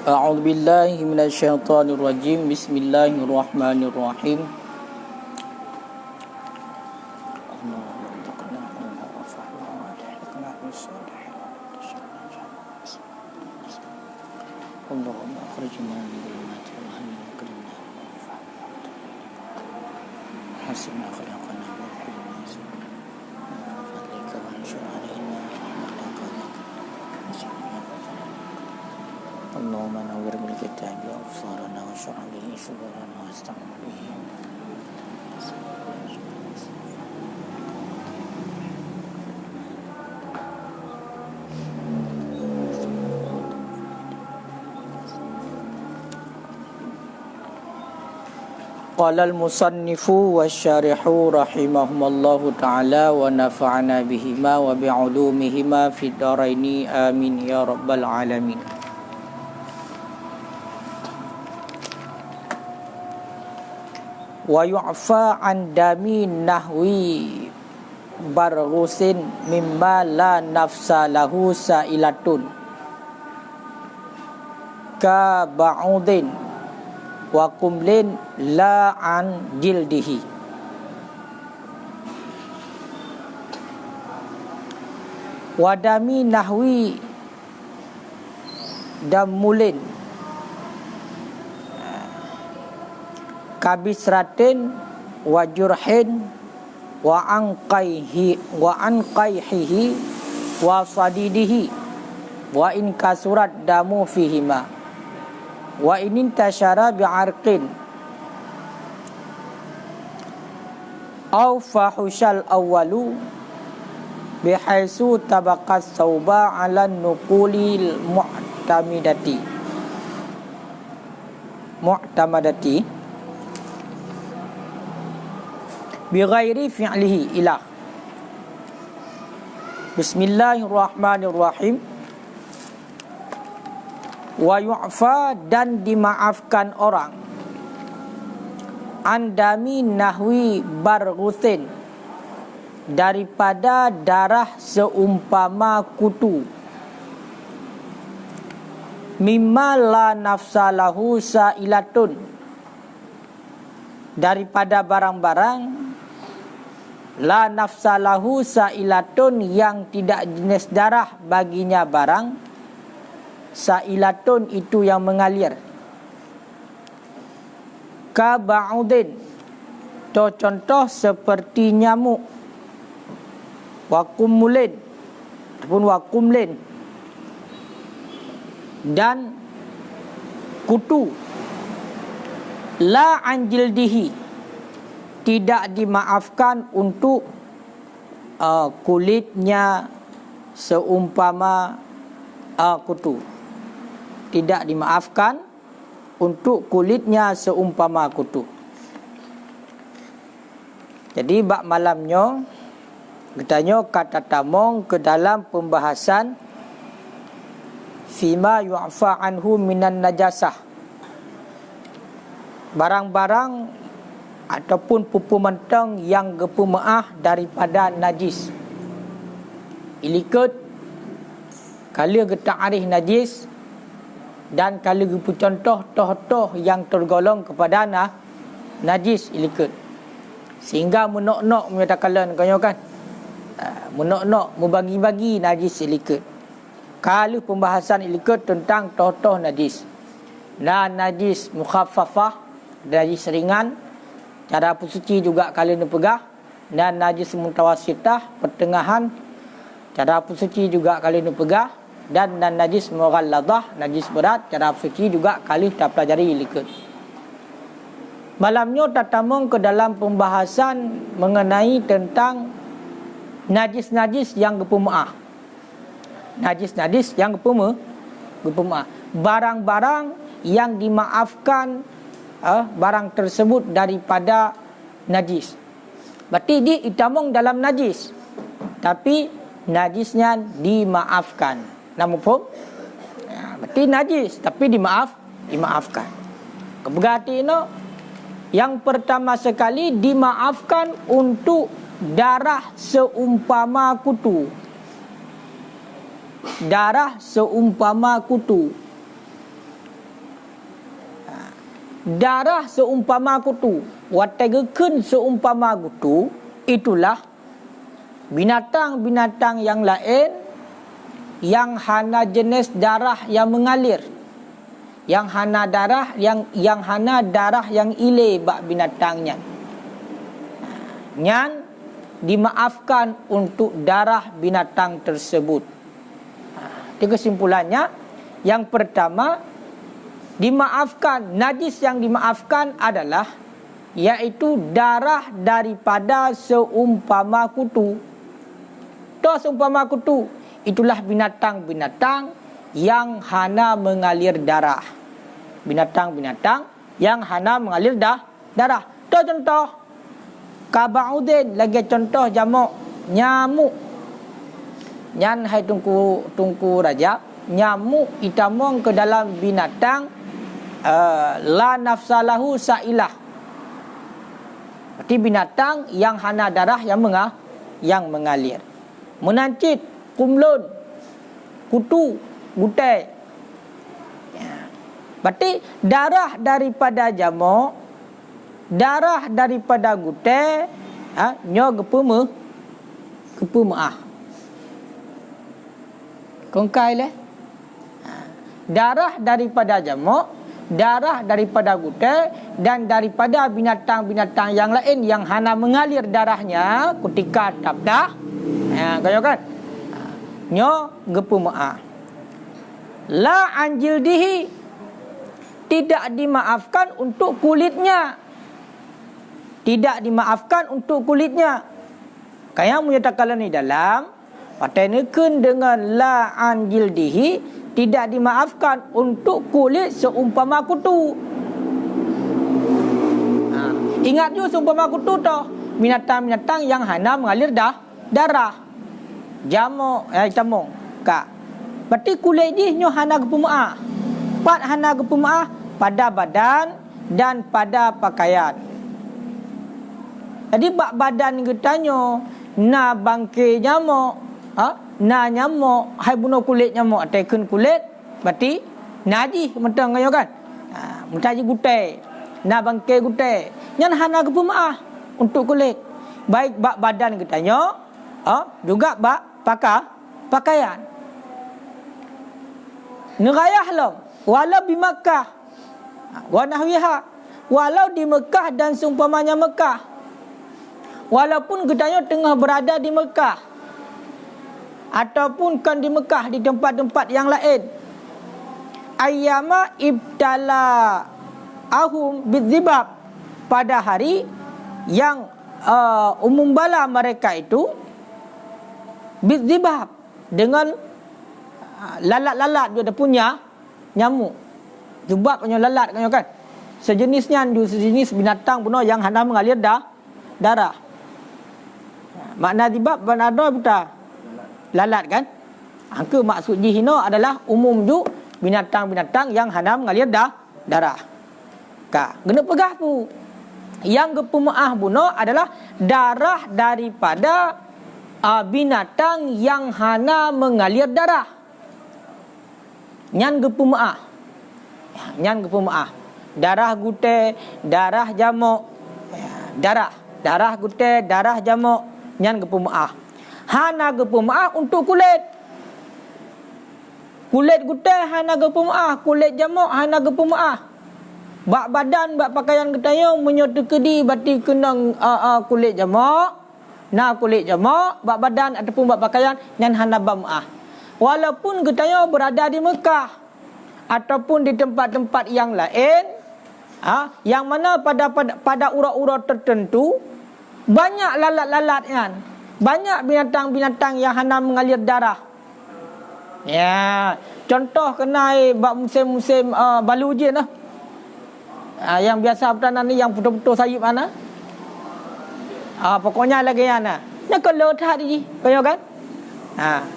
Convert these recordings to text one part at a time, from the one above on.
A'udzu billahi minasyaitonir rajim. Bismillahirrahmanirrahim. Allahumma akhrijna min dhulumati al-wahmi wa akrimna hasibna khalaqana wa qulna fadlika wa anshur alaina Allahumma nawwir bil kitabi absarana wa shrah bihi sudurana wa asta'in bihi. Qala al-musannifu wasyarihu rahimahumallahu ta'ala wa nafa'ana bihima wa bi'ulumihima fid dharaini amin ya rabbal alamin. Wa yu'fa an dami nahwi barghusin mimma la nafsa lahu sa'ilatun ka ba'udin wa kumlin la an jildihi. Wadami nahwi damulin kabisratin wa jurhin wa anqaihi wa sadidihi wa in kasurat damu fihima wa inin tasyara bi'arqin aw fahushal awwalu bihaisu tabaqas sauba ala nuqulil mu'tamadati bighairi fi'lihi ilah. Bismillahirrahmanirrahim. Wa yu'fa dan dimaafkan orang andami nahwi barghusin daripada darah seumpama kutu mimma la nafsa lahu sa'ilatun daripada barang-barang la nafsa lahu sa'ilatun yang tidak jenis darah baginya barang. Sa'ilatun itu yang mengalir. Ka ba'udin, contoh seperti nyamuk. Wa kumulin ataupun wa kumlin, dan kutu. La anjildihi, tidak dimaafkan untuk kulitnya seumpama kutu. Tidak dimaafkan untuk kulitnya seumpama kutu. Jadi bab malamnya katanya kata tamong ke dalam pembahasan fima yu'fa anhu minan najasah, barang-barang ataupun pupu mentang yang gepemaah daripada najis. Ilikut kala getak arif najis dan kala gepu contoh toh yang tergolong kepada najis ilikut. Sehingga menok-nok menyatakan kan menok-nok membagi-bagi najis ilikut. Kala pembahasan ilikut tentang toh najis. Najis mukhaffafah, najis ringan, cara bersuci juga kala pegah, dan najis mutawassitah pertengahan, cara bersuci juga kali ini pegah, dan najis mughalladah, najis berat, cara bersuci juga kali kita pelajari ilikut. Malamnya tatamong ke dalam pembahasan mengenai tentang najis-najis yang gepemaah. Najis-najis yang gepemaah. Barang-barang yang dimaafkan barang tersebut daripada najis. Berarti dia itamong dalam najis, tapi najisnya dimaafkan. Namun pun berarti najis tapi dimaafkan. Berarti yang pertama sekali dimaafkan untuk darah seumpama kutu. Darah seumpama kutu. darah seumpama kutu, wategekeun seumpama kutu, itulah binatang-binatang yang lain yang hana jenis darah yang mengalir, yang hana darah yang hana darah yang ile bak binatangnya. Nyan dimaafkan untuk darah binatang tersebut. Itu kesimpulannya. Yang pertama, dimaafkan, najis yang dimaafkan adalah yaitu darah daripada seumpama kutu. Seumpama kutu, itulah binatang-binatang yang hana mengalir darah. Binatang-binatang yang hana mengalir darah. Contoh kaba'udin, lagi contoh jamak nyamuk. Nyan hai tungku Rajab, nyamuk itamong ke dalam binatang la nafsalahu sa'ilah. Berarti binatang yang hana darah yang mengalir. Menancit, kumlun, kutu, gutai. Berarti darah daripada jamak, darah daripada gutai, nyo gepemeah. Kongkai leh. Darah daripada jamak, darah daripada gutai, dan daripada binatang-binatang yang lain yang hana mengalir darahnya ketika tabdah. Kaya kan? Nyo gepemeah. La anjildihi, tidak dimaafkan untuk kulitnya. Tidak dimaafkan untuk kulitnya. Kaya menyatakan ni dalam pateneken dengan la anjildihi, tidak dimaafkan untuk kulit seumpama kutu. Ingat juga seumpama kutu toh, binatang-binatang yang hana mengalir darah. Jamuk, camung, kak. Berarti kulit ni nyo hana gepemeah. Pat hana gepemeah pada badan dan pada pakaian. Jadi bak badan getanyo na bangke nyamuk, na nyamuk, hai bunuh kulit nyamuk, teken kulit, berarti najis mentang kayo kan. Mentaji gutai, na bangke gutai. Nyan hana gepemeah untuk kulit. Baik bak badan getanyo, juga bak pakaian. Nerayah lo, walau di Mekah, wa nahwiha, walau di Mekah dan seumpamanya Mekah. Walaupun getanyo tengah berada di Mekah, ataupun kan di Mekah di tempat-tempat yang lain. Ayyama ibtala ahum bidzibab, pada hari yang umum bala mereka itu bidzibab, dengan lalat-lalat dia punya nyamuk. Zubab punya lalat kan. Sejenisnya sejenis binatang bunuh yang hana mengalir darah. Makna zibab berada buta lalat kan. Angka maksud jihino adalah umum ju binatang-binatang yang hana mengalir darah. Kena pegah pu. Yang gepemeah bunuh adalah darah daripada binatang yang hana mengalir darah. Nyan gepemeah. Nyan gepemeah. Darah gutai, darah jamuk. Darah gutai, darah jamuk. Nyan gepemeah. Hana gepemeah untuk kulit. Kulit gutai hana gepemeah, kulit jamuk hana gepemeah. Bak badan, bak pakaian getanya menyota kedi berarti kena kulit jamuk. Na kulit jamuk, bak badan ataupun bak pakaian nyan hana bamaah. Walaupun getanya berada di Mekah ataupun di tempat-tempat yang lain, yang mana pada urat-urat tertentu banyak lalat-lalat kan, banyak binatang-binatang yang hana mengalir darah. Ya, contoh kenai bak musim-musim balu ujian lah. Yang biasa pertahanan ni yang betul-betul sayip mana? Pokoknya lagi ana. Nak kalau tadi kaya kan?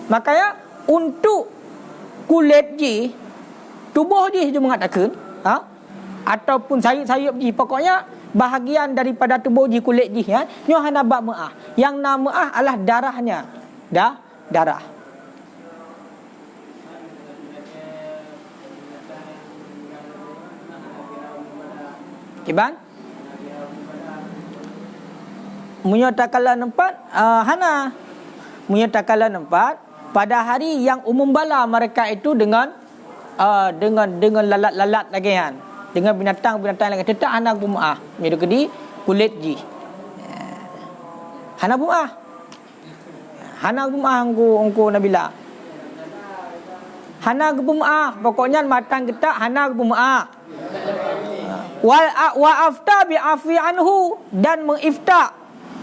Makanya untuk kulit ji, tubuh ji dia mengatakan, ataupun sayup-sayup ji, pokoknya bahagian daripada tubuh ji, kulit ji ya, nyo hana bak maah. Yang nama adalah darahnya. Darah. Kiban menyatakanlah tempat hana menyatakanlah tempat pada hari yang umum bala mereka itu dengan lalat-lalat lagi kan, dengan binatang-binatang lagi tetap hana bumah menyadu kedi kulit ji hana bumah angku Nabila hana bumah pokoknya matang kita hana bumah wa afta bi afi anhu dan mengifta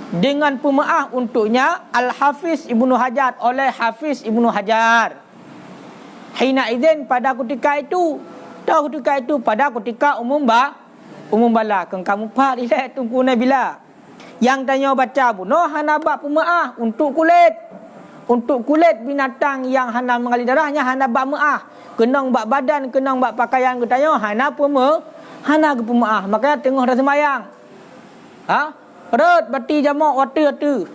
dengan pemaaf untuknya Al-Hafiz Ibnu Hajar oleh Hafiz Ibnu Hajar. Hina idzin pada ketika itu pada ketika umum bala keng kamu pak ile tunggu Nabila. Yang tanya baca bunuh hana bak pemaaf untuk kulit binatang yang hana mengalir darahnya hana bak maaf. Kenang bak badan, kenang bak pakaian ketanya hana pemaaf. Makanya tengah dah sembayang. Perut bati jamak watu.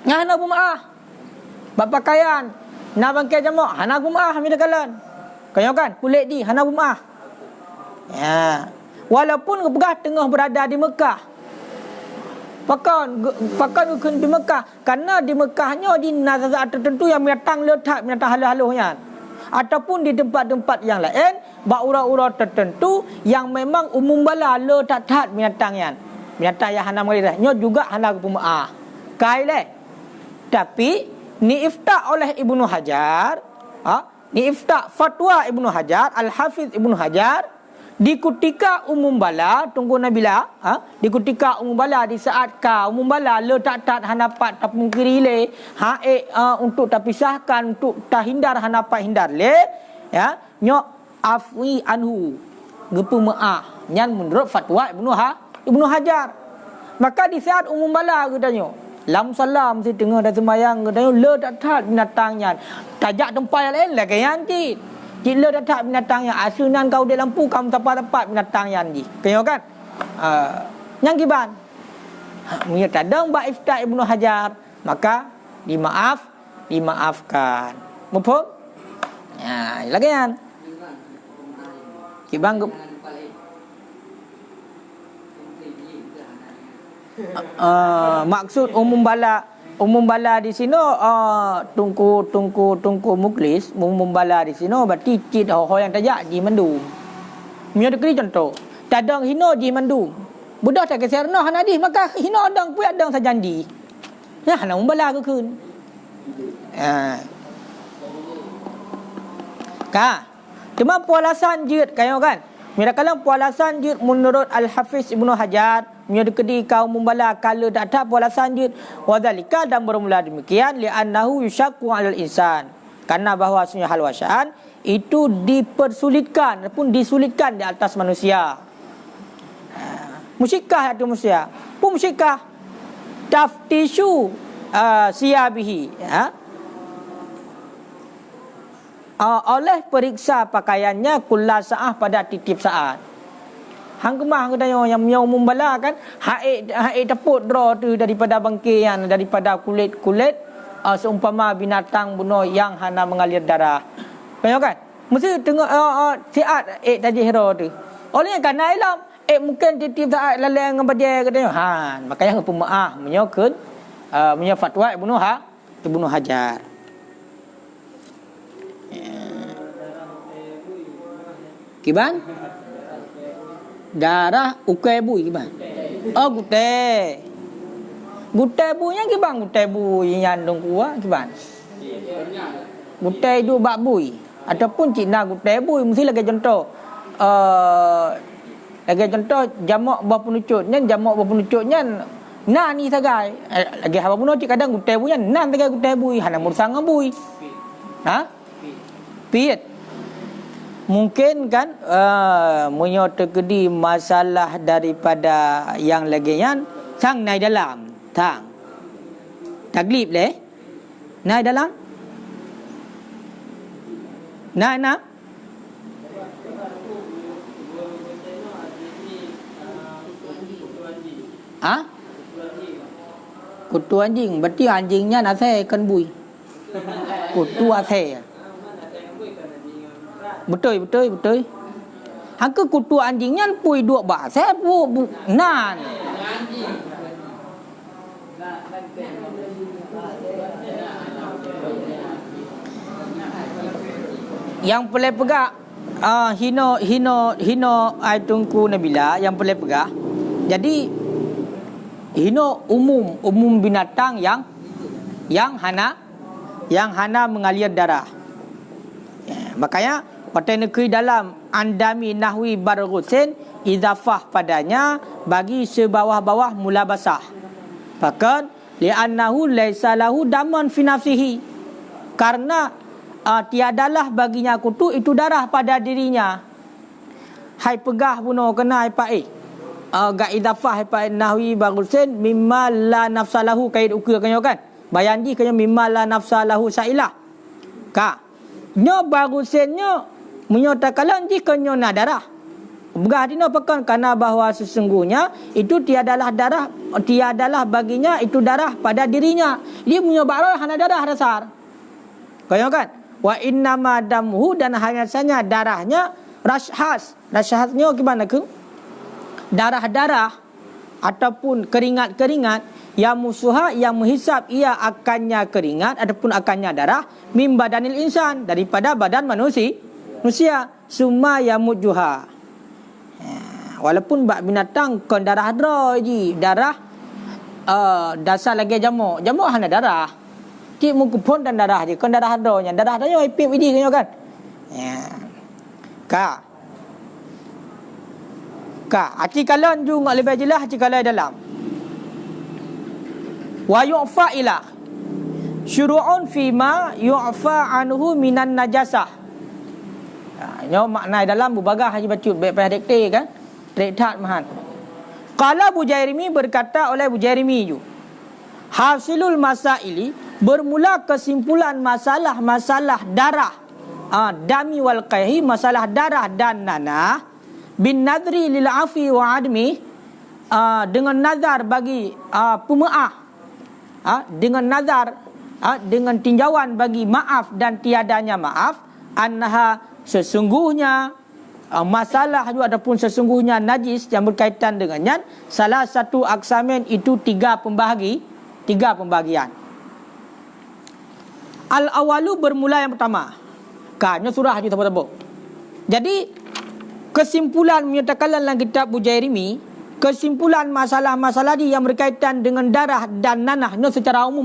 Hana bumaah. Bab pakaian. Na bangkai jamak hana bumaah mi dekalan. Kaya kan kulit di hana bumaah. Ya. Walaupun kepegah tengah berada di Mekah. Pakan di Mekah karena di Mekahnya di nazar tertentu yang binatang letak binatang haluh-haluhnya. Ataupun di tempat-tempat yang lain bak ura-ura tertentu yang memang umum bala letak binatangnya. Binatang yang hana mengalirnya juga hana pemaaf. Kaileh. Tapi ni ifta oleh Ibnu Hajar, ni ifta fatwa Ibnu Hajar, Al-Hafiz Ibnu Hajar di ketika umum bala tunggu Nabila, di ketika umum bala di saat umum bala letak hanapat tapung kirile, untuk terpisahkan untuk terhindar hanapat hindar le, ya, nyok afwi anhu. Gepu maaf nyan menurut fatwa Ibnu Hajar. Maka di saat umum bala katanya lam salam si tengah dah sembahyang katanya le tak binatangnya tajak tempat yang lain lagi yang ti le tak binatangnya asunan kau di lampu kamu tepat binatangnya ni kaya kan yang giban punya kadang ba ifta Ibnu Hajar maka dimaafkan betul lagi kan kibang maksud umum bala di sini tungku muklis umum bala di sini berarti cid yang tajak di mendung punya dekri contoh tadang hino di mendung budak tak keserna hanadi maka hino adang pui adang sajandi ya hana umum bala ke kun cuma pualasan jid kayo kan Mirakan pualasan jid menurut Al-Hafiz Ibnu Hajar menyedekedi kaum membala kala tak ada pualasan jid wadzalika dan bermula demikian li'annahu yushaqqu 'alal insan karena bahwasanya hal wasya'an itu dipersulitkan ataupun disulitkan di atas manusia. Musyikah atau musyah pun musyikah taftishu siyabihi oleh periksa pakaiannya kulla sa'ah pada titip saat. Hang kemah katanya yang umum bala kan haik teput draw tu daripada bangkaian daripada kulit seumpama binatang bunuh yang hana mengalir darah. Kaya kan? Mesti tengok siat tadi hero tu. Oleh kerana ilam mungkin titip saat lalai dengan bajai katanya. Makanya pemaaf menyokun fatwa Ibnu Hajar. Kiban? Darah ukai bui kiban? Oh gute. Gute bunya kiban gute bui yang dong kuah kiban? Gute itu bak bui ataupun Cina gute bui mesti lagi contoh. Lagi contoh jamak buah penucutnya nah ni sagai. Lagi haba bunuh kadang gute bunya nah sagai gute bui hana mursang bui. Piet. Mungkin kan menyokedi masalah daripada yang lagian sang naik dalam tang taglib leh naik dalam naik kutu anjing berarti anjingnya nase kan bui kutu ase Betul. Hangka kutu anjingnya pui dua bahasa bu nan. Yang boleh pegak hino ai tungku Nabila yang boleh pegak. Jadi hino umum binatang yang hana mengalir darah. Ya, makanya Partai Negeri dalam Andami Nahwi Barghusin idafah padanya bagi sebawah-bawah mula basah. Bahkan li'annahu laisa lahu daman fi nafsihi. Karena tiadalah baginya kutu itu darah pada dirinya. Hai pegah buno kena hai pai. Ga idafah hai pai Nahwi Barghusin mimma la nafsalahu kaid ukur kanyo kan. Bayan di kanyo mimma la nafsalahu sailah. Ka. Nyo Barghusin nyo menyatakan jika nyo na darah. Begah dino pekan karena bahawa sesungguhnya itu tiadalah baginya itu darah pada dirinya. Dia punya barah hana darah dasar. Kau kan? Wa innama damhu dan hanya saja darahnya rashhas. Rashhasnya gimana ke? Darah-darah ataupun keringat-keringat yang musuha yang menghisap ia akannya keringat ataupun akannya darah mim badanil insan daripada badan manusia summa yamujuha. Walaupun bak binatang kon darah dra je darah dasar lagi jamuk hana darah cik muka pun dan darah je kon darah dra nya darah dah ipip idi kan ka artikalan ju ngak lebih jelas artikalan dalam wa yu'fa ila syuru'un fima yu'fa anhu minan najasah. Nyo makna dalam bubagah haji bacut baik payah dikte kan rektat mahan. Qala Bujairimi berkata oleh Bujairimi ju hasilul masaili bermula kesimpulan masalah darah dami wal qayhi masalah darah dan nanah bin nadri lil afi wa admi dengan nazar bagi pemaaf dengan nazar dengan tinjauan bagi maaf dan tiadanya maaf annaha sesungguhnya masalah itu ataupun sesungguhnya najis yang berkaitan dengannya salah satu aksamen itu tiga pembagian. Al-awalu bermula yang pertama. Kanya surah itu apa-apa. Jadi kesimpulan menyatakan dalam kitab Bujairimi kesimpulan masalah-masalah yang berkaitan dengan darah dan nanah no secara umum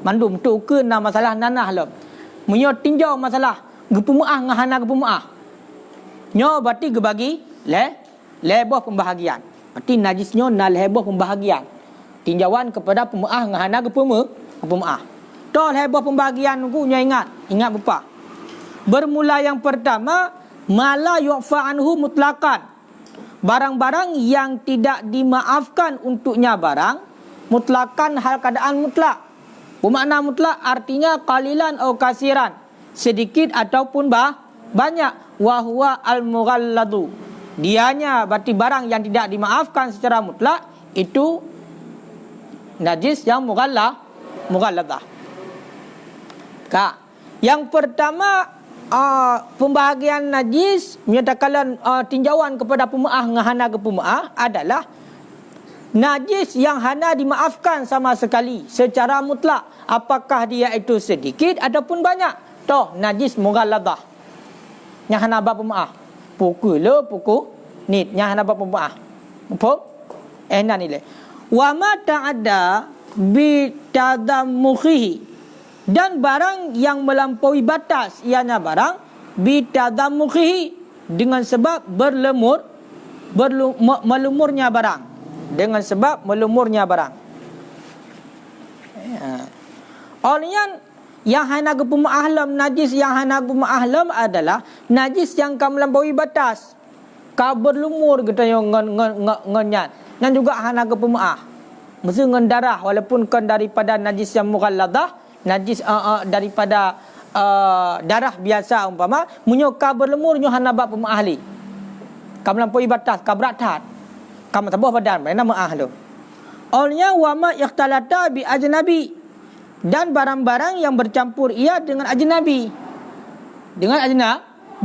mandum tu ke na masalah nanah lah. Menyo tinjau masalah gepumuah ngahana gepumuah. Nyo berarti gebagi lebah pembahagian. Berarti najisnya na lebah pembahagian. Tinjauan kepada pumuah ngahana gepumuah. Toh lebah pembahagian ku nya ingat bepa. Bermula yang pertama mala yu'fa anhu mutlaqan. Barang-barang yang tidak dimaafkan untuknya barang mutlakan hal keadaan mutlak. Bermakna mutlak artinya qalilan atau kasiran, sedikit ataupun banyak. Wa huwa al-mughalladu. Dianya berarti barang yang tidak dimaafkan secara mutlak itu najis yang mughalladah. Yang pertama pembahagian najis menyatakan tinjauan kepada pemaah ngahana ke pemaah adalah najis yang hana dimaafkan sama sekali secara mutlak, apakah dia itu sedikit ataupun banyak. Toh najis mughalladah yang hana bab pemaah pukul nit yang hana bab pemaah pop nan nilai wa ma ta'adda bi tadammuhi dan barang yang melampaui batas ianya barang bitadammuhi dengan sebab melumurnya barang dengan sebab melumurnya barang. Olehnya yang hana gepum ahlam najis yang hana gepum ahlam adalah najis yang ka melampaui batas ka berlumur kita yang ngenyan dan juga hana gepum mesti ngen darah walaupun kan daripada najis yang mughalladah najis daripada darah biasa umpama munyo ka berlemur nyo hana bab ahli ka melampaui batas ka beratat ka matabuh badan nama ahlu olnya wa ma ikhtalata bi ajnabi dan barang-barang yang bercampur ia dengan ajnabi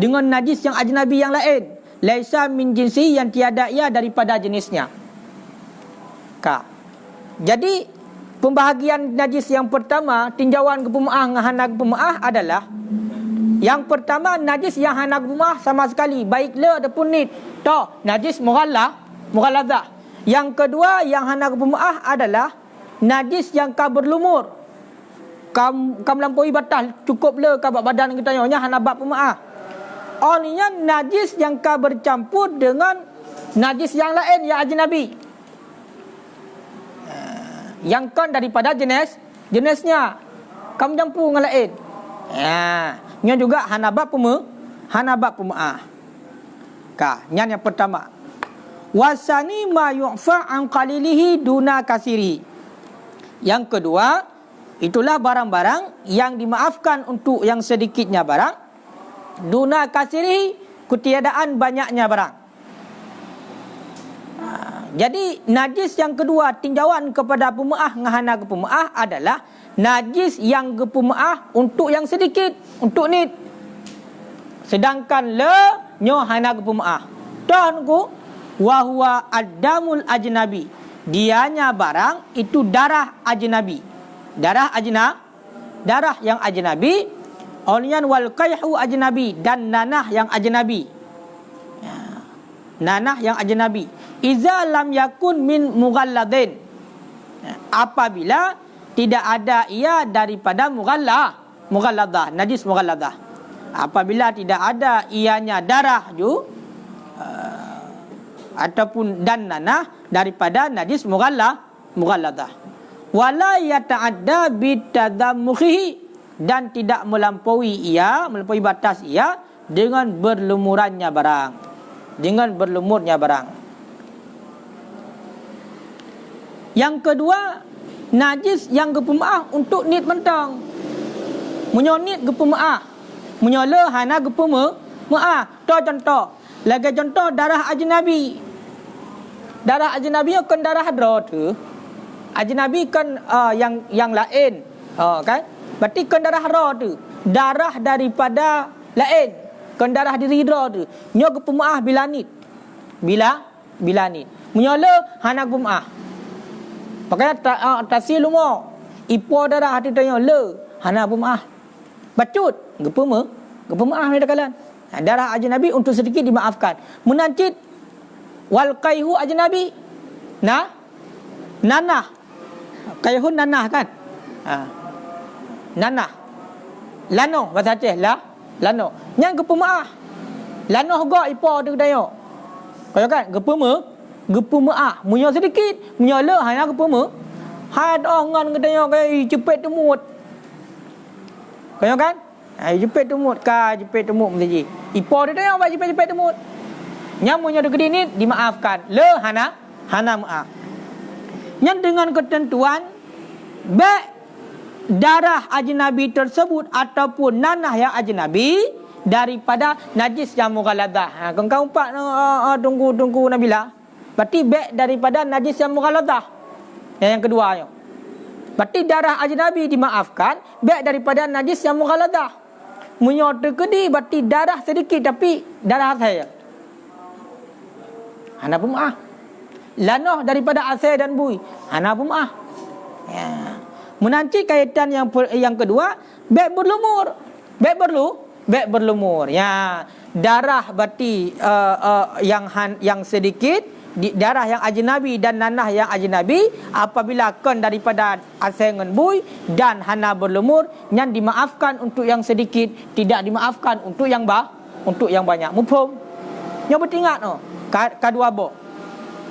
dengan najis yang ajnabi yang lain laisa min jinsi, yang tiada ia daripada jenisnya. Jadi pembahagian najis yang pertama, tinjauan ke pemaah dengan hana ke pemaah adalah, yang pertama najis yang hana ke pemaah sama sekali, baik le ataupun nit, najis mughalladah. Yang kedua yang hana ke pemaah adalah najis yang ka berlumur, kam melampaui batas, cukup le ka badan kita nya hana bab pemaah. Oninya najis yang ka bercampur dengan najis yang lain yang ajnabi, yang kan daripada jenisnya kamu campur dengan lain. Nya juga hanabak pemaah. Yang pertama. Wasani ma yu'fa an qalilihi duna kasiri. Yang kedua, itulah barang-barang yang dimaafkan untuk yang sedikitnya barang, duna kasiri, ketiadaan banyaknya barang. Jadi najis yang kedua, tinjauan kepada pemaah ngahana ke pemaah adalah najis yang ke pemaah untuk yang sedikit, untuk nit. Sedangkan le nyo hana ke pemaah. Tuanku, wa huwa ad-damul ajnabi. Dianya barang itu darah ajnabi. Darah yang ajnabi. Onyan wal qayhu ajnabi, dan nanah yang ajnabi. Nanah yang ajnabi. Iza lam yakun min mughalladin. Apabila tidak ada ia daripada mughalladah, najis mughalladah. Apabila tidak ada ianya darah ataupun dan nanah daripada najis mughalladah. Wala yata'adda bitadammuhi, dan tidak melampaui batas ia dengan berlumurannya barang. Dengan berlumurnya barang. Yang kedua, najis yang ke pemaah untuk nit mentang. Menyonit ke pemaah, menyola hana ke pemaah. Contoh. Lagi contoh darah ajnabi. Darah ajnabi kan darah hadra tu. Ajnabi kan yang lain. Kan? Berarti kan darah hadra tu. Darah daripada lain. Kan darah diri hadra tu. Nyo ke pemaah bila nit. Bila nit. Menyola hana ke pemaah. Pakai tasil lumo. Ipo darah hati tanya le hana pemaah. Bacut gepemaah ni dakalan. Darah ajnabi untuk sedikit dimaafkan. Menancit wal qayhu ajnabi. Nanah. Qayhun nanah kan? Nanah. Lano bahasa Aceh lano. Yang gepemaah. Lano gak ipo tu tanya. Kau kan gepemaah. Munyo sedikit, munyo le hanya gepemaah. Had ngan katanya kai cepet temut. Kau kan? Cepet temut cepet temut menjadi. Ipo dia tanya apa cepet temut. Yang munyo dekat ni dimaafkan. Le hana maaf. Yang dengan ketentuan darah ajnabi tersebut ataupun nanah yang ajnabi daripada najis yang mughalladah. Kau empat tunggu Nabila. Berarti daripada najis yang mughalladah. Yang kedua yo. Berarti darah ajnabi dimaafkan daripada najis yang mughalladah. Munyo terkedi berarti darah sedikit tapi darah saya. Hana pemaah. Lanoh daripada asal dan bui. Hana pemaah. Ya. Menanti kaitan yang kedua, berlumur. Berlumur. Ya. Darah berarti yang sedikit, darah yang ajnabi dan nanah yang ajnabi apabila kan daripada asal dengan bui dan hana berlumur, yang dimaafkan untuk yang sedikit, tidak dimaafkan untuk yang banyak. Mufhum? Yang bertingat no. Kedua bo.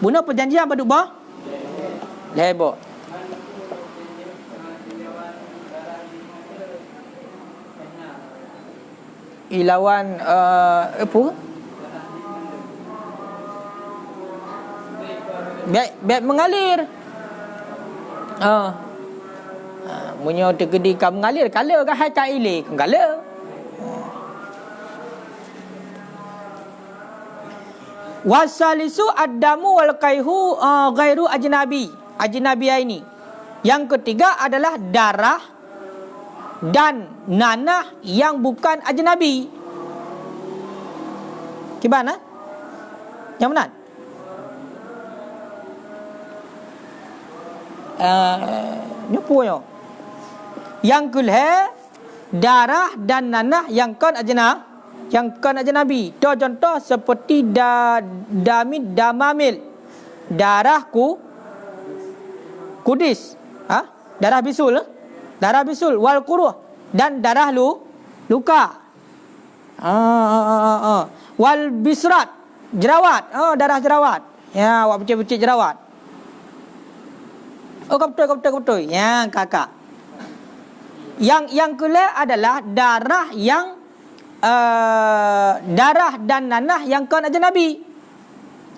Buna perjanjian baduk bo? Lebo. Ilawan apa? Bek mengalir. Munyo tergedi ka mengalir, kala ka hai ka ile, kala. Wasalisu ad-damu wal qayhu ghairu ajnabi. Ajnabiyah ini. Yang ketiga adalah darah dan nanah yang bukan ajnabi. Gimana? Yang mana? Nyupunya. Yang kulhe darah dan nanah yang kan ajnabi. Contoh seperti damamil, darahku kudis, darah bisul, wal quruh, dan darah luka, wal bisrat, jerawat, darah jerawat, ya, awak becik jerawat. Kau betul. Ya, kakak. Yang kedua adalah darah yang darah dan nanah yang kan ajnabi.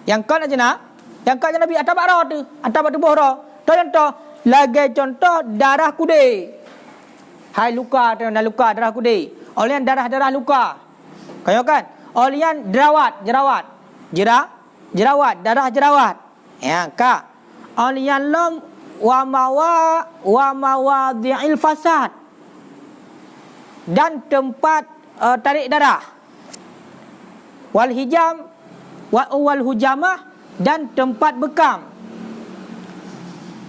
Yang kan ajnabi atau bakra tu, atau tubuh ra. Contoh, lagi contoh darah kude. Hai luka darah kude. Olian darah luka. Kau kan? Olian jerawat, darah jerawat. Ya, kak. Olian lam wa mawadhi'il fasad, dan tempat tarik darah, wal hujamah, dan tempat bekam.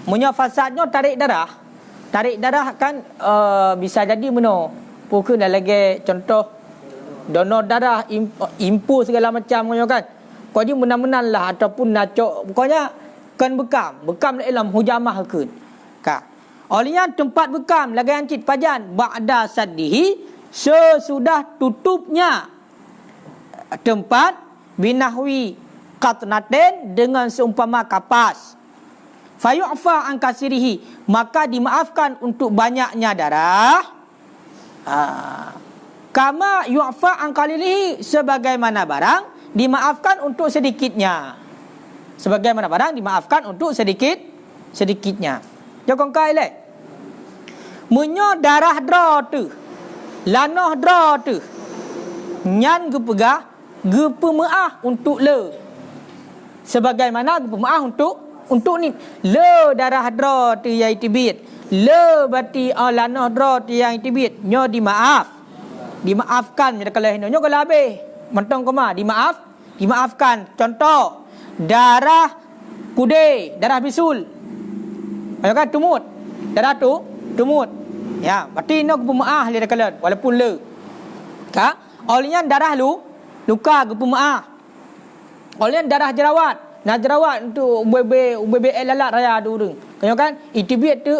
Punya fasadnya tarik darah kan bisa jadi meno. Pukul dah lagi contoh donor darah, impu segala macam kan. Kau dia menan lah ataupun nacok, pokoknya kan bekam dalam hujamah ke. Ka. Olian tempat bekam lagi ancit pajan ba'da saddihi, sesudah tutupnya tempat binahwi qatnatin, dengan seumpama kapas. Fayu'fa an kasirihi, maka dimaafkan untuk banyaknya darah. Kama yu'fa an qalilihi, sebagaimana barang dimaafkan untuk sedikitnya. Sebagaimana barang dimaafkan untuk sedikitnya. Jokong kai le. Munyo darah dra tu, lanah dra tu, nyan gepegah gepemaah untuk le. Sebagaimana gepemaah untuk ni. Le darah dra tu yang itibit. Le berarti lanah dra tu yang itibit. Nyo dimaafkan jadi kalau nyo kalau habis. Mentong koma dimaafkan. Contoh darah kude, darah bisul. Ayo kan tumut. Darah tu tumut. Ya, berarti nak pemaah le kalian walaupun le. Ka? Olian darah luka pemaah. Olian darah jerawat. Nah jerawat untuk UBB lalat raya tu deng. Kau kan itibit tu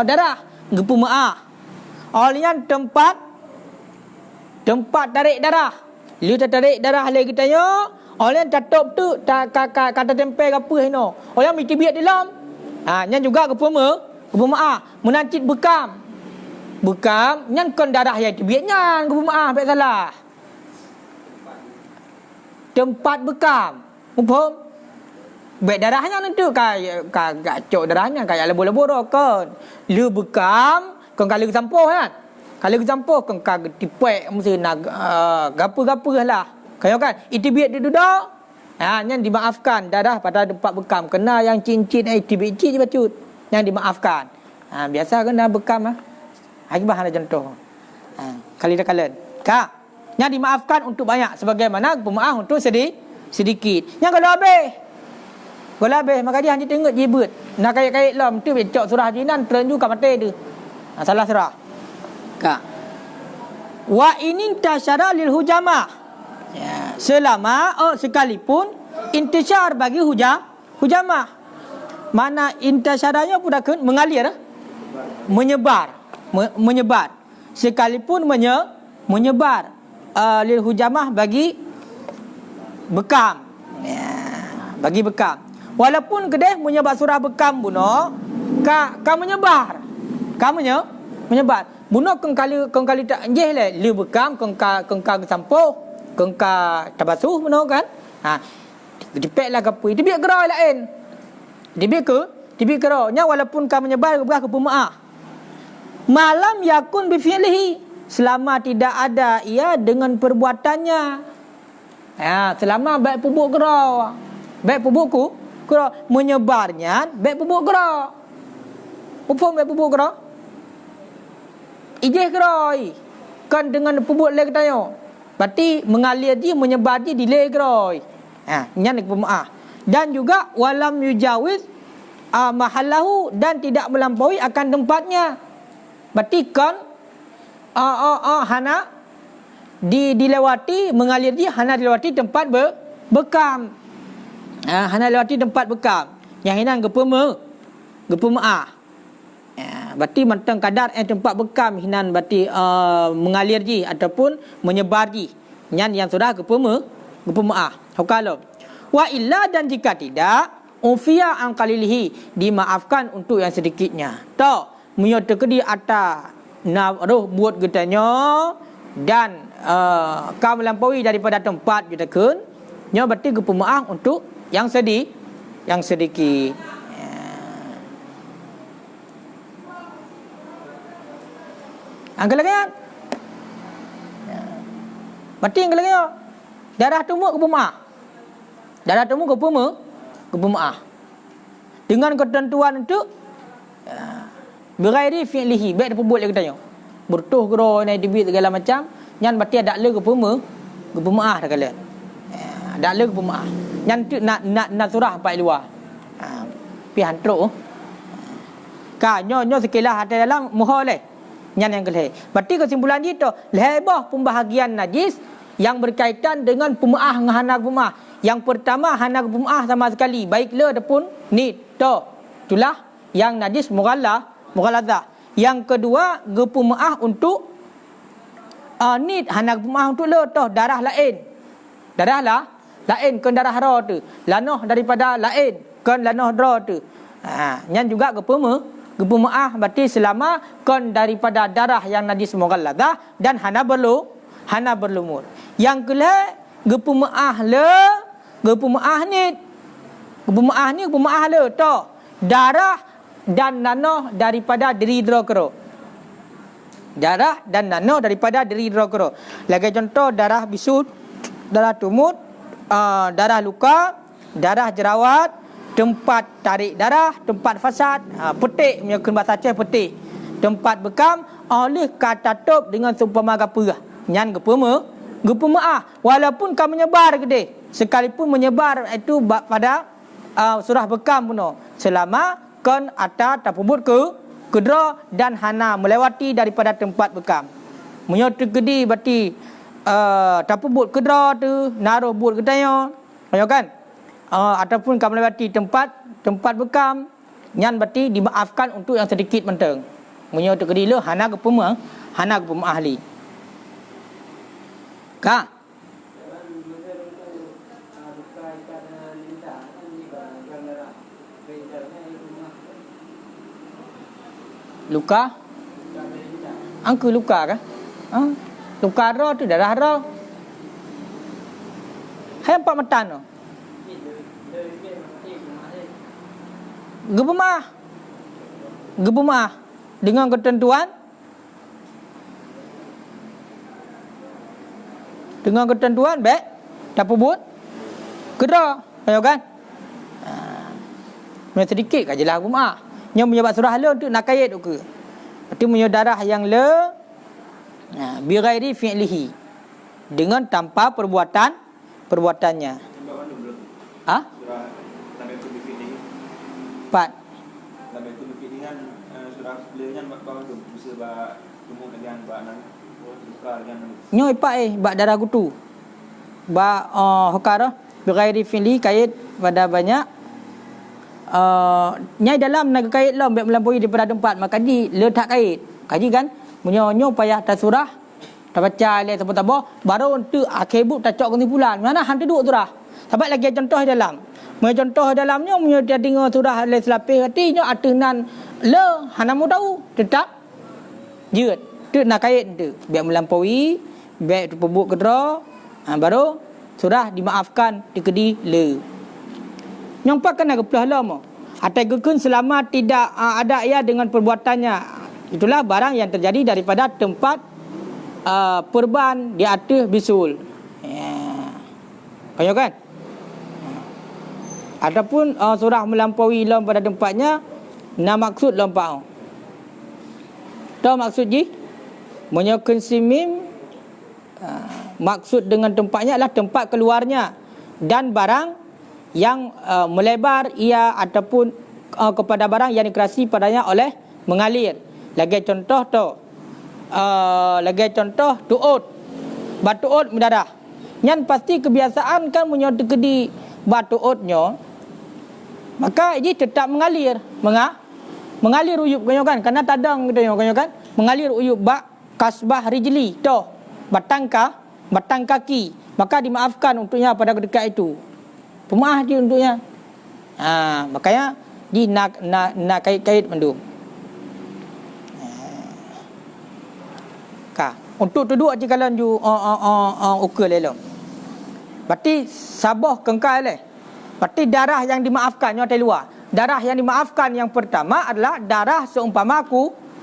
darah pemaah. Olian tempat tarik darah. Lu tarik darah le kita yo. Orang tatop tu kata tempel apa hino. Orang mitibit dalam. Nyan juga kepemaah. Menancit bekam. Nyan kon darah yang tibit nyan kepemaah tak salah. Tempat bekam. Faham? Baik darahnya nanti kacok darahnya kayak lebur-lebur kan. Lu bekam kon kalau sampo kan. Kalau sampo kon tipek mesti nak gapo-gapo lah. Kau kan itibit dia duduk, yang dimaafkan darah pada tempat bekam. Kena yang cincin itibit je bacut, yang dimaafkan. Biasa kena bekam Hari bahan contoh. Kali dah kalian. Kak, yang dimaafkan untuk banyak sebagaimana pemaaf untuk sedikit. Yang kalau habis maka dia hanya tengok jibut. Nak kait-kait lam tu becok surah jinan tren juga mati tu. Salah surah. Kak. Wa inin tasyara lil hujamah. Ya, selama sekalipun intisyar bagi hujamah. Mana intisyaranya pun dah mengalir, menyebar. Sekalipun menyebar lil hujamah bagi bekam. Ya, bagi bekam. Walaupun kedeh menyebar surah bekam buno, ka menyebar. Menyebar. Buno kong kali tak enjeh le li bekam kong ka sampo. Kengka tabasuh mana kan? Dipeklah gapo. Dibik gerai lain. Dibik gerai. Nya walaupun ka menyebar ke pemaah. Malam yakun bi fi'lihi, selama tidak ada ia dengan perbuatannya. Ya, selama baik pupuk gerai. Baik pupukku gerai menyebarnya baik pupuk gerai. Pupuk baik pupuk gerai. Ijeh gerai. Kan dengan pupuk le katanya. Berarti mengalir dia, menyebar dia delay geroi. Nyan pemaah. Dan juga walam yujawiz mahallahu, dan tidak melampaui akan tempatnya. Berarti kan hana dilewati, mengalir di hana dilewati tempat bekam. Hana lewati tempat bekam. Yang hinan gepemaah. Berarti mentang kadar tempat bekam hinan berarti mengalir ji ataupun menyebar ji. Nyan yang sudah gepemaah. Kalau wa illa, dan jika tidak, ufiya an qalilihi, dimaafkan untuk yang sedikitnya. Tak munyo terkedi ata roh buat getanya dan kau melampaui daripada tempat jutakun, nya berarti gepemaah untuk yang sedikit. Angkat lagi kan? Berarti angkat lagi. Darah tumbuh gepemaah. Darah tumbuh gepemaah. Dengan ketentuan itu berairi fi'lihi, baik dia buat lagi tanya. Bertuh gero naik debit segala macam, nyan berarti ada le gepemaah dah kalian. Ada le gepemaah. Nyan tu nak surah pai luar. Pi hantruk. Ka nyo sekilas ada dalam mohon leh. Nyan yang kelih. Berarti kesimpulan dia tu, lebah pembahagian najis yang berkaitan dengan pemaah dengan hana pemaah. Yang pertama hana pemaah sama sekali, baik le ataupun ni tu. Itulah yang najis mughaladzah. Yang kedua gepemaah untuk ni hana pemaah untuk le tu darah lain. Darah lain kan darah ra tu. Lanoh daripada lain kan lanoh ra tu. Nyan juga gepemaah berarti selama kon daripada darah yang najis mughaladzah dan hana berlumur. Yang kelih gepemaah ni gepemaah le to darah dan nanah daripada diri drokro. Darah dan nanah daripada diri drokro. Lagi contoh darah bisu, darah tumut, darah luka, darah jerawat, tempat tarik darah, tempat fasad, petik menyokong bahasa Aceh petik, tempat bekam oleh kata top dengan seumpama gapa nyan gepemaah walaupun kau menyebar gede, sekalipun menyebar itu pada surah bekam puno, selama kon ata tapubut kedra dan hana melewati daripada tempat bekam. Menyatu gede berarti tapubut kedra tu naruh but gedanya, ayo kan? Ataupun kau melewati tempat bekam, nyan berarti dimaafkan untuk yang sedikit menteng. Menyatu gede le hana gepemaah ahli. Ka luka angku luka kah? Luka ra tu darah ra. Hai empat metan tu. Gepemaah dengan ketentuan baik tapubut kedra, ayo kan? Sedikit kat jelah gepemaah. Nya menyebab surah le untuk nak kait ke. Berarti punya darah yang le bighairi fi'lihi, dengan tanpa perbuatannya. Surah Nabi tu fi'lihi. Pat. Nabi tu fi'lihi dengan surah beliaunya bab tu bisa bab tumbuh dengan bab nan luka dengan nyo ipak bab darah kutu. Bab hokara bighairi fi'lihi kait pada banyak nyai dalam nak kait lah biar melampaui daripada tempat maka di le tak kait kaji kan menyo payah tak surah tak baca le apa baru untuk akibut tak cok kesimpulan mana hantu duduk surah sebab lagi contoh dalam dalamnya menyo dia dengar surah le selapis artinya atunan le hana mau tahu tetap jeut tu nak kait tu biar melampaui biar pebuk kedra baru surah dimaafkan dikedi le. Nyampak kena kepelah lama. Atai gekun selama tidak ada ia dengan perbuatannya. Itulah barang yang terjadi daripada tempat perban di atas bisul. Kaya kan? Ataupun surah melampaui lam pada tempatnya, na maksud lampau. Tahu maksud ji? Menyokun simim maksud dengan tempatnya adalah tempat keluarnya. dan barang yang melebar ia ataupun kepada barang yang dikerasi padanya oleh mengalir. Lagi contoh tuut. Batuut mendarah. Yang pasti kebiasaan kan punya tekedi batuutnya, maka ini tetap mengalir. Mengalir uyup kan, karena tadang gitu kan. Mengalir uyup kasbah rijli batang kaki, maka dimaafkan untuknya pada ketika itu. Pemaaf dia untuknya. Makanya di nak kait mendung. Untuk duduk jika lanju ukur lelong. Berarti sabah kengkal leh. Berarti darah yang dimaafkan nyo luar. Darah yang dimaafkan yang pertama adalah darah seumpama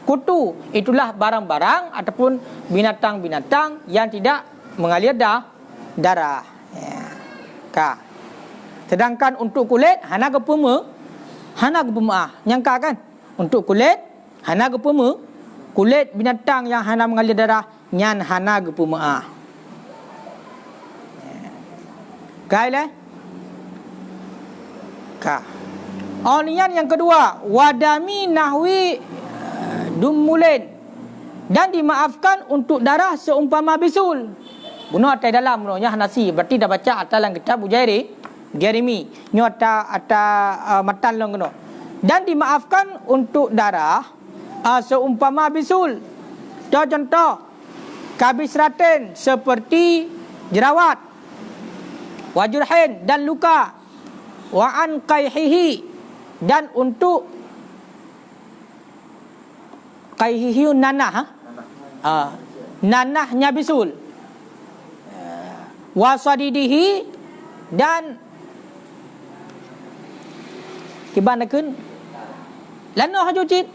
kutu. Itulah barang-barang ataupun binatang-binatang yang tidak mengalir darah. Sedangkan untuk kulit hana gepema. Nyangka kan? Untuk kulit hana gepema. Kulit binatang yang hana mengalir darah nyan hana gepema. Gaile? Onian yang kedua, wadami nahwi dumulin, dan dimaafkan untuk darah seumpama bisul. Bunuh atas dalam bunuhnya nasi. Berarti dah baca atas dalam kitab Jeremy. Nyo atas matan long kena. Dan dimaafkan untuk darah seumpama bisul. Contoh kabisraten seperti jerawat, wajurhin dan luka, wa an qaihihi, dan untuk qaihihi nanah, nanahnya bisul, wasadidihi, dan kibanakeun lanah jucit.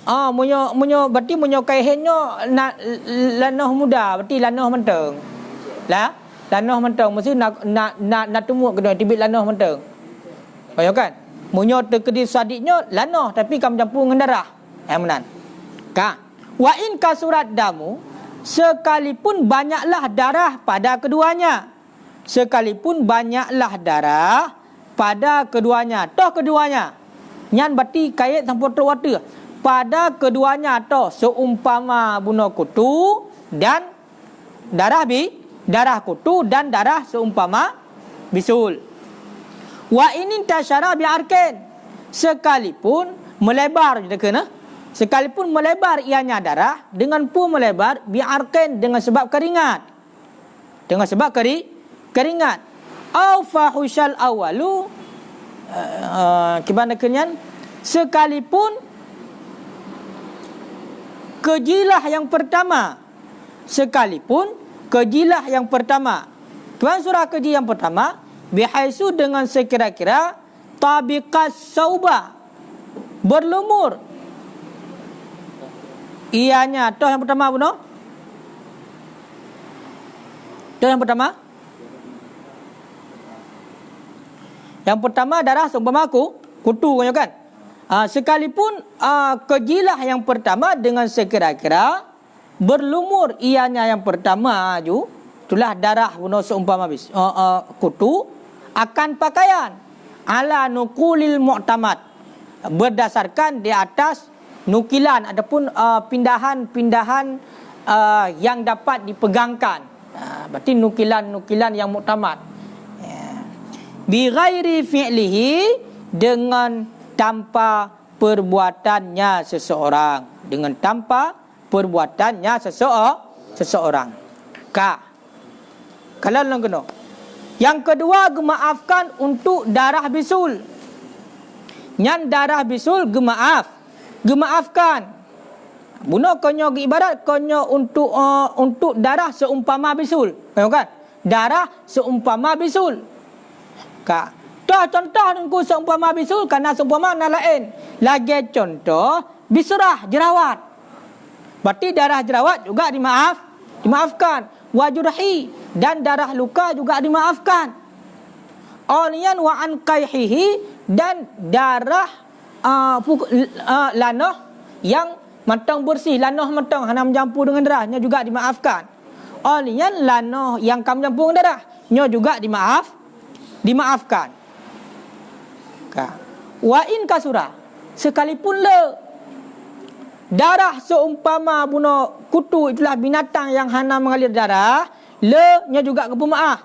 Munyo berarti munyo kaihenyo lanah muda, berarti lanah menteng. Lanah menteng mesti nak tumuk kena tibit lanah menteng. Kaya kan? Munyo tekedi sadiknya lanah tapi kam campur dengan darah. Menan. Wa in kasurat damu, sekalipun banyaklah darah pada keduanya. Sekalipun banyaklah darah pada keduanya. Toh keduanya. Nyan berarti kait sampur terwater. Pada keduanya toh seumpama bunuh kutu dan darah kutu dan darah seumpama bisul. Wa inin tasyara bi'arkin, sekalipun melebar kita kena. Sekalipun melebar ianya darah dengan pun melebar bi'arkin dengan sebab keringat. Dengan sebab keringat. Au fahusyal awalu, kibana kenyan, sekalipun kejilah yang pertama. Sekalipun kejilah yang pertama. Tuan surah keji yang pertama, bihaisu dengan sekira-kira tabiqas sauba, berlumur ianya. Toh yang pertama bunuh. Toh yang pertama. Yang pertama darah seumpama kutu kan. Sekalipun kejilah yang pertama dengan sekira-kira berlumur ianya yang pertama itulah darah bunuh seumpama kutu akan pakaian ala nuqulil mu'tamad, berdasarkan di atas nukilan ataupun pindahan-pindahan yang dapat dipegangkan. Berarti nukilan-nukilan yang muktamad. Bi ghairi fi'lihi, dengan tanpa perbuatannya seseorang. Dengan tanpa perbuatannya seseorang. Kalau lang kena. Yang kedua, gemaafkan untuk darah bisul. Nyan darah bisul gemaafkan. Bunuh konyo ibarat konyo untuk darah seumpama bisul. Kan? Darah seumpama bisul. Toh contoh nungku seumpama bisul karena seumpama na lain. Lagi contoh bisurah jerawat. Berarti darah jerawat juga dimaafkan. Wajurhi, dan darah luka juga dimaafkan. Onian wa an qaihihi, dan darah lanah yang matang bersih, lanah matang hana mencampur dengan darahnya juga dimaafkan. Olian lanoh yang kam campur darah nyo juga dimaafkan. Wa in kasura, sekalipun le darah seumpama bunuh kutu itulah binatang yang hana mengalir darah, le nya juga kepemaah.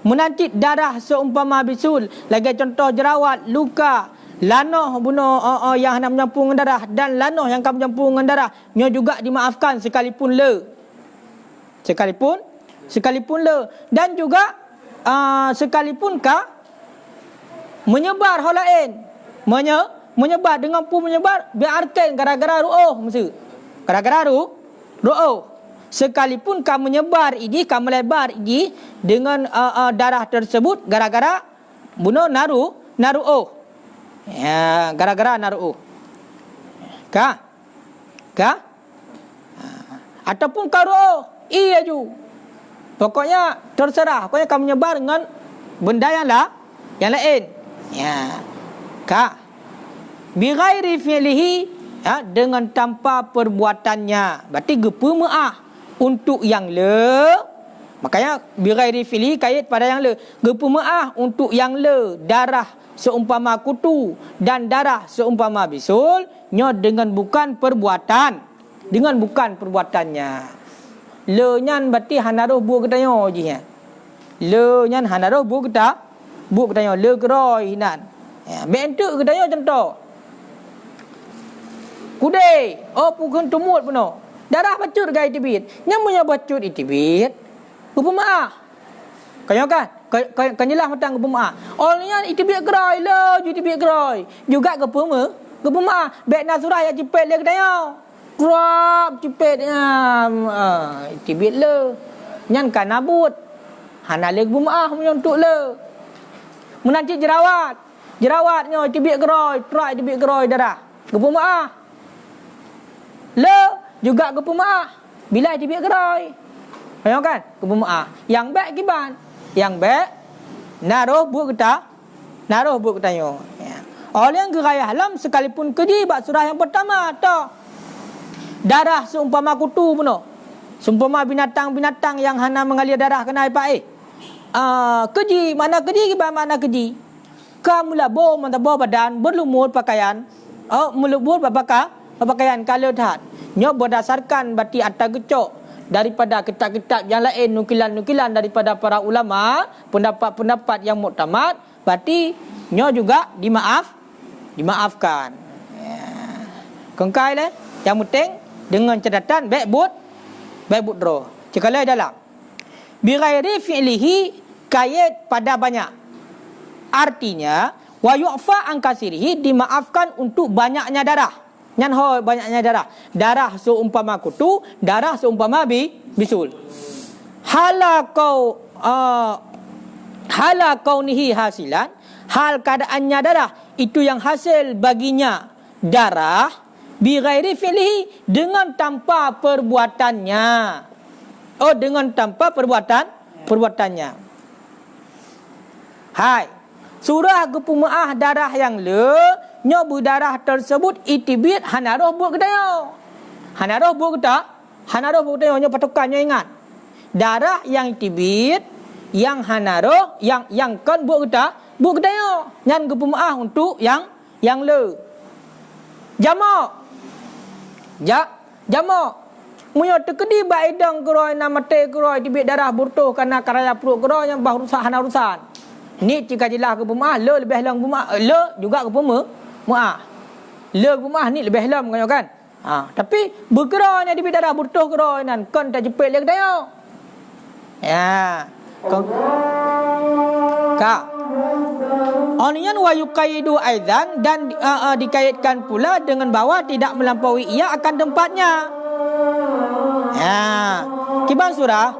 Menancit darah seumpama bisul, lagi contoh jerawat, luka, lanoh bunuh yang hana menyampur dengan darah dan lanoh yang kam menyampur dengan darah, nya juga dimaafkan sekalipun le. Sekalipun le, dan juga sekalipun menyebar hal lain, menyebar dengan pun menyebar biarkan gara-gara ru'uh mesti gara-gara ru'uh, sekalipun kamu menyebar ini, kamu melebar ini dengan darah tersebut gara-gara bunuh naru'uh ya, gara-gara naru'uh ataupun karu'uh iya ju, pokoknya terserah, pokoknya kamu menyebar dengan benda yang lain ya, bi ghairi fi'lihi ya, dengan tanpa perbuatannya, berarti gepemaah untuk yang le, makanya bi ghairi fi'lihi kait pada yang le, gepemaah untuk yang le darah seumpama kutu dan darah seumpama bisul nyo dengan bukan perbuatannya. Le nyan berarti hanaruh bu ketanyo je ya, le nyan hanaruh bu ketanyo le geroi hinan ya, bentuk ketanyo contoh kudai, pukun tumut puno. Darah bacut gai tibit. Nyamunya bacut itibit. Upamaah. Kaya kan? Kanyalah matang upamaah. Olnya itibit gerai le, itibit gerai. Juga upamaah. Bek nasurah ya cipet le kedaya. Krap cipetnya. Itibit le. Nyan kan nabut. Hana le upamaah untuk le. Menancik jerawatnya itibit gerai, trak itibit gerai darah. Upamaah. Le juga kepemaah bila dia gerai. Faham kan? Kepemaah. Yang baik kiban. Yang baik naruh buat ketanyo. Ya. Oleh yang gerai halam sekalipun keji bab surah yang pertama tah. Darah seumpama kutu puno. Seumpama binatang-binatang yang hana mengalir darah kena ipai. Keji mana keji kiban mana keji. Kamula bo mantabo badan berlumut pakaian. Melubur pakaian kalau dah nyo berdasarkan berarti atas gecok daripada kitab-kitab yang lain, nukilan-nukilan daripada para ulama, pendapat-pendapat yang muktamad, berarti nyo juga dimaafkan ya. Kengkai le yang penting dengan catatan baik but draw cekala dalam bi ghairi fi'lihi kait pada banyak, artinya wa yu'fa an kasirihi, dimaafkan untuk banyaknya darah. Nyan ho banyaknya darah seumpama kutu, darah seumpama bisul. Hala kaunihi hasilan, hal keadaannya darah itu yang hasil baginya darah bi ghairi fi'lihi, dengan tanpa perbuatannya. Dengan tanpa perbuatannya. Hai, surah kepemaah darah yang le nyo berdarah tersebut itibit hanaroh buat kedayo. Hanaroh buat kedayo nyo patokan nyo ingat. Darah yang itibit, yang hanaroh, yang kan buat kedayo. Nyan kepemaah untuk yang le. Jamak. Munyo tekedi ba idang keroi na mate keroi tibit darah burtuh karena karaya perut keroi yang bah rusak hana rusan. Ni jika jelah kepemaah le lebih lang kepemaah le juga kepemaah. Le kepemaah ni lebih lam kan. Tapi berkeranya di darah burtuh keroi nan kon tak jepit le kedayo. Ya. Onian wa yuqaidu aidan, dan dikaitkan pula dengan bahawa tidak melampaui ia akan tempatnya. Ya. Kiban surah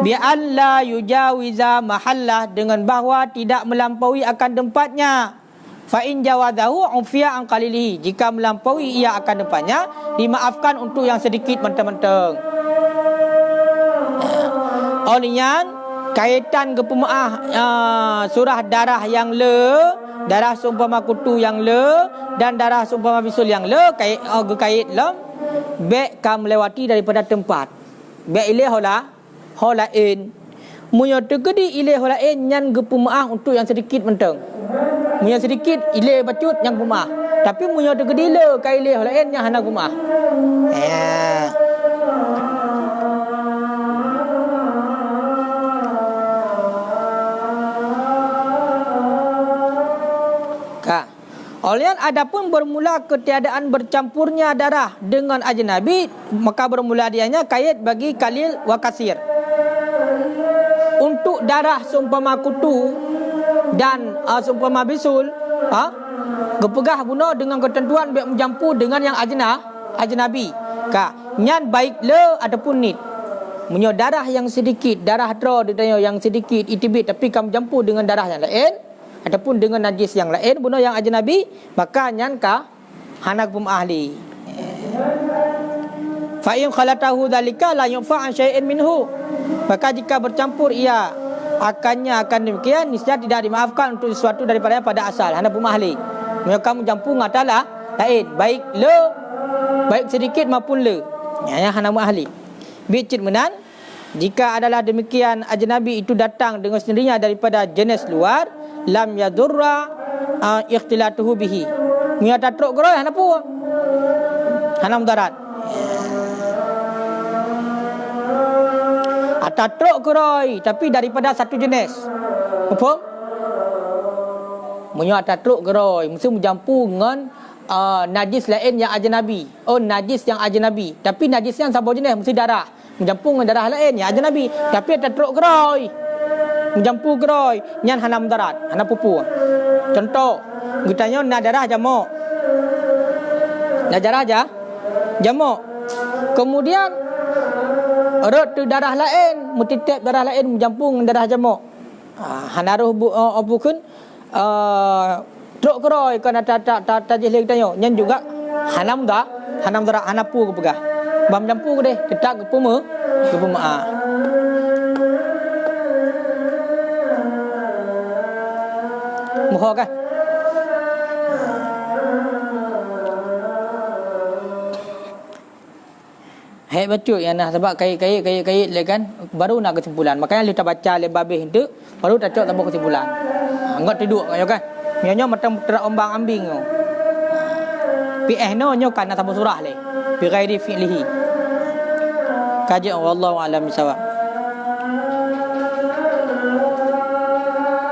bi alla yujawiza mahallah, dengan bahawa tidak melampaui akan tempatnya. Fa in jawadahu ufiya an qalilihi, jika melampaui ia akan tempatnya dimaafkan untuk yang sedikit mentang-mentang. Onian kaitan kepemaah surah darah yang le, darah seumpama kutu yang le, dan darah seumpama bisul yang le, kait lam bek ka melewati daripada tempat. Biar ilih holain. Munya tegedi ilih holain nyan gepemaah untuk yang sedikit menteng. Munya sedikit ilih bacut yang pemaah. Tapi munya tegedi le kai ilih holain yang hana pemaah. Olian adapun bermula ketiadaan bercampurnya darah dengan ajnabi, maka bermula dianya kait bagi kalil wa kasir. Untuk darah seumpama kutu dan seumpama bisul, gepegah guna dengan ketentuan biak mencampur dengan yang ajnabi. Nyan baik le ataupun nit. Munyo darah yang sedikit, darah draw ditanya yang sedikit itibit tapi kamu campur dengan darah yang lain ataupun dengan najis yang lain bunuh yang ajnabi, maka nyan ka hanak pum ahli. Fa in khalatahu dzalika la yufa an syai'in minhu. Maka jika bercampur ia akan demikian niscaya tidak dimaafkan untuk sesuatu daripada pada asal hanak pum ahli. Maka kamu campur ngatalah lain baik le baik sedikit maupun le. Ya hanak pum ahli. Bicit menan jika adalah demikian ajnabi itu datang dengan sendirinya daripada jenis luar, lam yadurra ikhtilatuhu bihi. Mia tatruk geroy hanapu. Hanam darat. Atatruk geroy tapi daripada satu jenis. Apa? Munya atatruk geroy mesti mencampur dengan najis lain yang ajnabi. Oh najis yang ajnabi, tapi najis yang sama jenis mesti darah. Mencampur dengan darah lain yang ajnabi, tapi atatruk geroy. Mencampur geroy nyan hanam darat, hana pupu. Contoh, gitanya na darah jamok. Na darah aja jamok. Kemudian rot tu darah lain, mutitip darah lain mencampur dengan darah jamok. Hanaruh bukan truk geroy kan tajih lagi tanya. Nyan juga hanam darat hanapu ke pegah. Bam campur ke deh, ketak ke puma Muha kan. Hai baca yang nah sebab kait le kan baru nak kesimpulan. Makanya kita baca le babih itu baru tak cok tambah kesimpulan. Enggak tidur kan. Nyonya macam terombang-ambing tu. PH no nyo kan tambah surah le. Bi ghairi fi'lihi. Kaji wallahu alam bisawab.